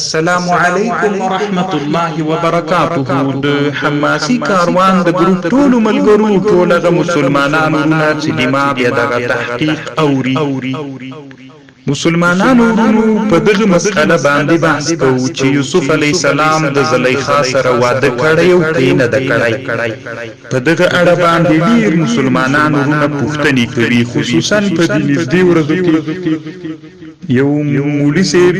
السلام علیکم ورحمت الله وبرکاته. د حماسي کاروان د ګروپ ټولو ملګرو ټولغه مسلمانانو نه چې دماغ یې دغه تحقیق اوري. مسلمانانو په دغه مسأله باندې بحث کوو چې یوسف علی السلام د زلیخا سره واده کړی او کینه د کړی. په دغه اړه باندې ډیر مسلمانانو نه پوښتنې کوي، خصوصا په دې نږدې ورځو کې یو مولوي صاحب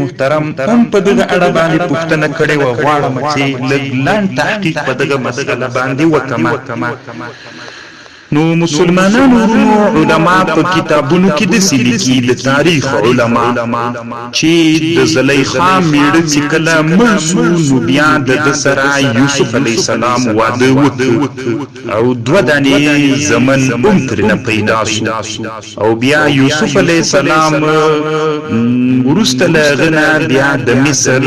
محترم هم په دغه اړه باندې پوښتنه کړې و. غواړم چې لږ لاندې تحقیق په دغه مسله باندې وکړم. نو مسلمانانو علما په کتابونو کې د لیکي د تاریخ علما چې د زلیخا میړه چې کله مړ شو نو بیا د سره یوسف علیه السلام واده وکړ او دوه دانې زمن هم ترنه پیدا شو او بیا یوسف علیه السلام وروسته له هغه نه بیا د مصر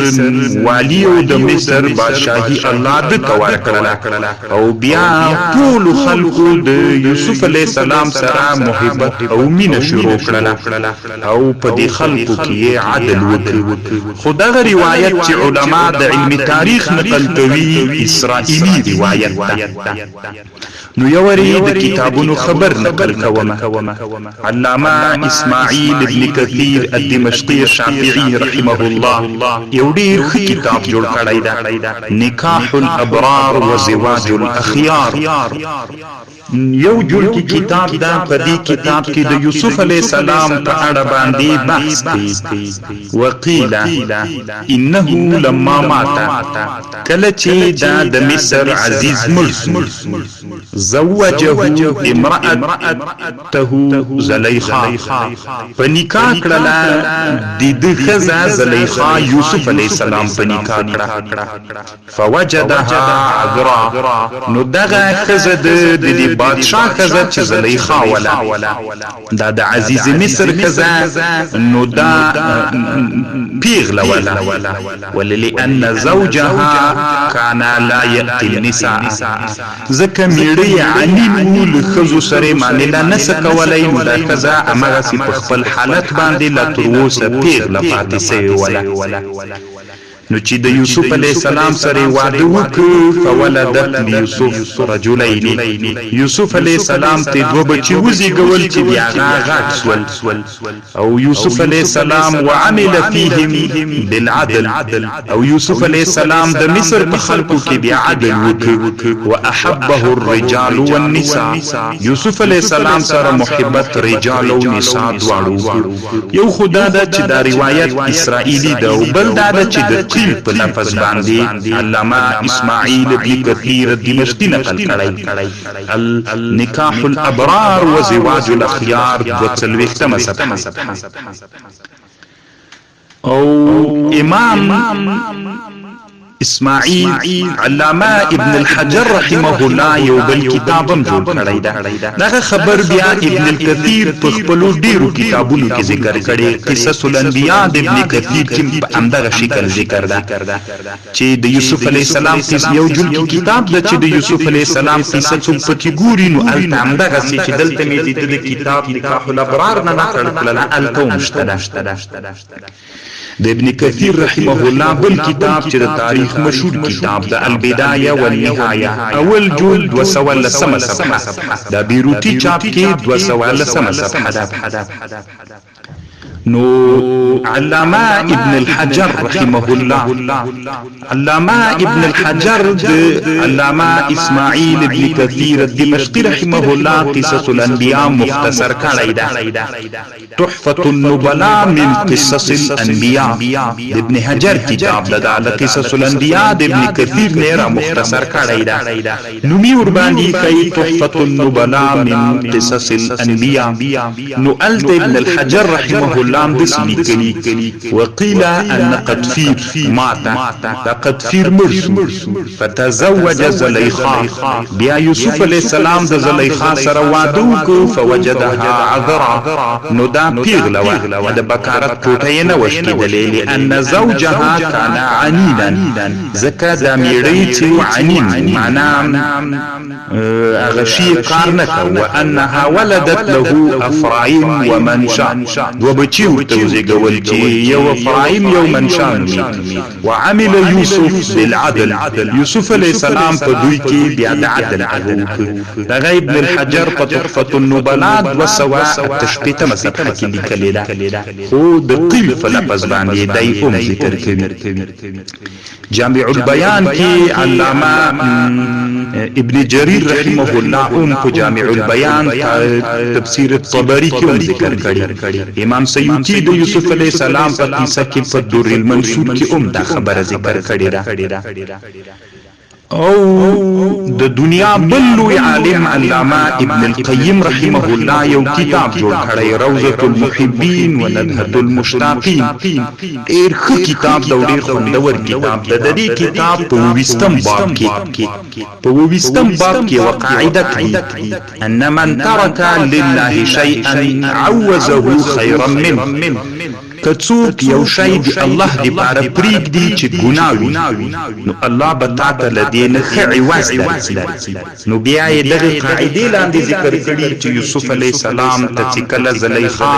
والی او د مصر بادشاهي الله ده ورکړله او بیا ټول خلکو د یوسف علیہ السلام سره محبت او مینه شروع کړله او په دې خلکو کې عدل وکړ. خو دغه روایت چې علما د علم تاریخ نقل کوي اسرائیلی روایت ده. نو یوري د کتابونو خبر نقل کومه. علامه اسماعیل ابن کثیر الدمشقی الشافعی رحمه الله یو ډیر ښه کتاب جوړ کړی ده، نکاح الابرار و زواج الاخيار. یو جوړ کی کتاب دا. په دې کتاب کې د یوسف علیه السلام په اړه باندې بحث کوي. وقیل انه لما مات، کله چې دا د مصر عزیز مړ زوجه امرأته زلیخا، په نکاح کړله د دې ښځه زلیخا یوسف علیه السلام په نکاح کړه. فوجدها عذرا، نو دغه ښځه د بادشاہ ښځه چې زلیخا ولا دا د عزیز مصر ښځه نو دا پیغله ولا ولئن زوجها كان لا يأتي النساء، ځکه میړه عنین و له ښځو سره معامله نسه کولی. نو دا ښځه هماغسې په خپل حالت باندې لا تر اوسه پیغله پاتې سوې ولا. نو چې د یوسف علیه السلام سره واده وکړ فولدت یوسف رجلین، یوسف علیه السلام ته دوه بچي وزیږول چې بیا غټ سول. او یوسف علیه السلام وعمل فیهم بالعدل، او یوسف علیه السلام د مصر په خلکو کې بیا عدل وکړ. واحبه الرجال والنساء، یوسف علیه السلام سره محبت رجال او نساء دواړو. یو خدا ده چې دا روایت اسرائیلی ده او بل دا ده چې د په لفظ باندې علامه اسماعیل ابن کثیر الدمشقی نقل کړی. نکاح الابرار و زواج الاخيار 42 صفحه. او امام اسماعیل علامه ابن الحجر رحمه الله یو بل کتابم جوړ کړی ده. دغه خبر بیا ابن الکثیر په خپلو ډیرو کتابونو کې ذکر کړي. قصص الانبیاء د ابن کثیر چې په همدغه شکل ذکر ده چې د یوسف علیه السلام یو جوړ کتاب ده چې د یوسف علیه السلام قصه څوک پکې ګوري نو هلته همدغه چې دلته مې د کتاب نکاح الابرار نه نقل کړله هلته هم شته. د ابن کثیر رحمه الله بل کتاب چې د تاریخ مشهور کتاب د البدایه والنهایه اول جلد 213 صفحه، د بیروتی چاپ کې 213 صفحه ده. نو علامه ابن الحجر رحمه الله، علامه ابن الحجر د علامه اسماعیل ابن کثیر الدمشقی رحمه الله قصص الانبیاء مختصر کړی ده. تحفة النبلاء من قصص الانبیاء د ابن حجر کتاب ده. قصص الانبیاء د ابن کثیر نه را مختصر کړی ده. نومي ور باندې کوي تحفة النبلاء من قصص الانبیاء. نو الته ابن الحجر رحمه الله لیکلی. وقیل ان قطفیر مات، دا قطفیر مر فتزوج زلیخا، بیا یوسف علیہ السلام د زلیخا سره واده وکړ. فوجدها عذرا، نو دا پیغله وه د بکارت ټوټه یې نه وه شکېدلې. لأن زوجها کان عنینا، ځکه دا میړی چې و عنین معنا هغه شي کار نه کوه. وانها ولدت له افرایم ومنشا، دوه بچي بچي ورته وزیږول چې یو افرایم یو منشان وي. وعمل یوسف بالعدل، یوسف علیہ السلام په دوی کې بیا د عدل د غیب ابن الحجر په تحفة النبلاء 288 صفحه کې لیکلې ده، خو د قیل په لفظ باندې دای هم ذکر کوي. جامع البیان کې علامه ابن جریر رحمه الله هم په جامع البیان تفسیر الطبری کې هم ذکر کړی. امام سیوطی د یوسف علیہ السلام په قصه کې په در المنصور کې هم دا خبره ذکر کړې ده. او د دنیا بل لوی عالم علامه ابن القیم رحمه الله یو کتاب جوړ کړی، روضة المحبین و ندهة المشتاقین. ډېر ښه کتاب دی، ډېر خوندور کتاب دی. د دې کتاب په 20 باب کې یوه قاعده کوي، ان من ترک لله شیئا عوزه خیرا منه. که څوک یو شی د الله دپاره پرېږدي چې ګناه وي، نو الله به تا ته له دې نه ښه عوض درکړي. نو بیا یې دغې قاعدې لاندې ذکر کړي چې یوسف علیه السلام ته چې کله زلیخا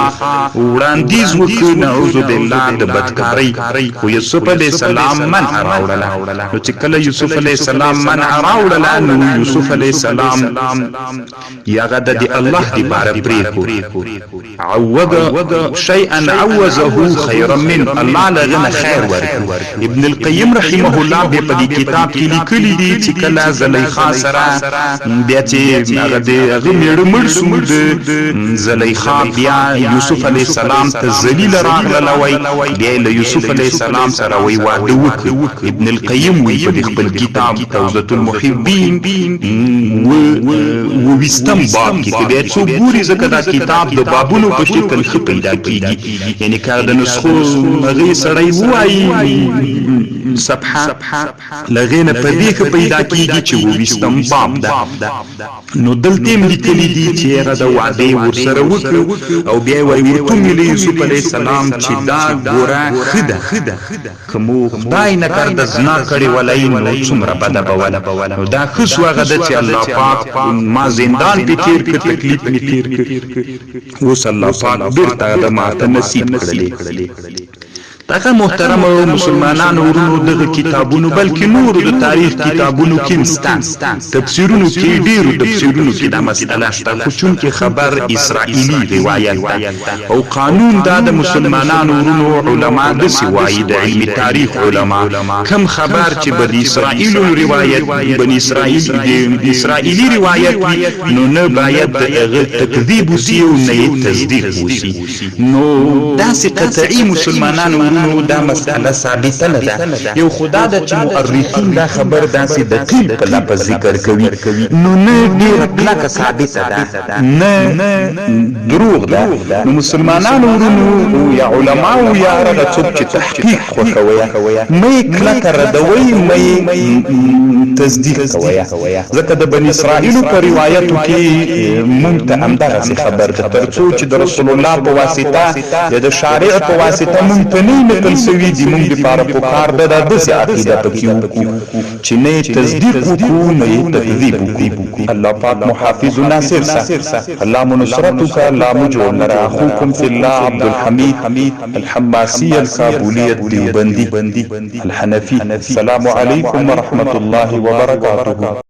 وړاندیز وکړ نعوذ بالله د بدکارۍ، خو یوسف علیه السلام منع راوړله. نو چې کله یوسف علیه السلام منع راوړله، نو یوسف علیه السلام هغه د الله دپاره پرېښود. عوض شیئا عوضه خیرا من، الله لغنه خیر ورکړي. ابن القیم رحمه الله به په دې کتاب کې لیکلي دي چې کله زلیخا سره بیا چې هغه میړه مړ شو، د زلیخا بیا یوسف علیه السلام ته ذلیل راغله وی، بیا له یوسف علیه السلام سره وی واده وکړ. ابن القیم وی په خپل کتاب روضة المحبین و 20 باب کې بیا څو ګوري، ځکه دا کتاب د بابونو په شکل ښه پیدا کیږي. یعنی د نسخو هغې سړی ووایي صفحه له هغې نه په دې ښه پیدا کېږي چې 20 باب ده. نو دلته هم لیکلي دي چې هغه د وعدې ورسره وکړو، او بیا یې ورته ویلي یوسف علیه السلام چې دا ګوره ښه ده، که مو خدای نه کرده زنا کړې ولئ نو څومره بده به وله. نو دا ښه سو هغه ده چې الله پاک ما زندان پې تېر کړ، تکلیف مې تېر کړ، اوس الله پاک بېرته د ماته نصیب کړلی. دغه محترم مسلمانانو ورونو، دغه کتابونو بلکې نورو د تاریخ کتابونو کې مسته، تفسیرونو کې ډېرو تفسیرونو کې دا مسئله شته، خو چونکې خبر اسرائیلي روایت ده او قانون دا د مسلمانانو ورونو علما داسې وایي، د علمي تاریخ علما، کم خبر چې بني اسرائیلو روایت بني اسرائیلي روایت وي، نو نه باید د هغه تکذیب وسي او نه یې تصدیق وسي. نو داسې قطعي مسلمانانو نو دا مسئله ثابته نه ده. یو خدا د چې مؤرخین دا خبر داسې د قیل په لفظ ذکر کوي، نو نه ډېره کلکه ثابته ده، نه دروغ ده. نو مسلمانانو ورونو یا علماو یا هغه څوک چې تحقیق خوښوي، مه یې کلکه ردوئ، مه یې تصدیق کوئ، ځکه د بني اسرائیلو په روایتو کې موږ ته همدغسې خبر ده، تر څو چې د رسول الله په واسطه یا د شارع په واسطه موږ ته نه نقل سوي دي، موږ دپاره پکار ده دا داسې عقیده پکې وکړو چې نه یې تصدیق وکړو نه یې تکذیب وکړو. الله پاک محافظ و ناصر سه، الله مو نصرت وکړه، الله مو جوړ لره. اخوکم فی الله عبدالحمید الحماسی الکابلی الدیوبندی الحنفی. السلام علیکم ورحمة الله وبرکاته.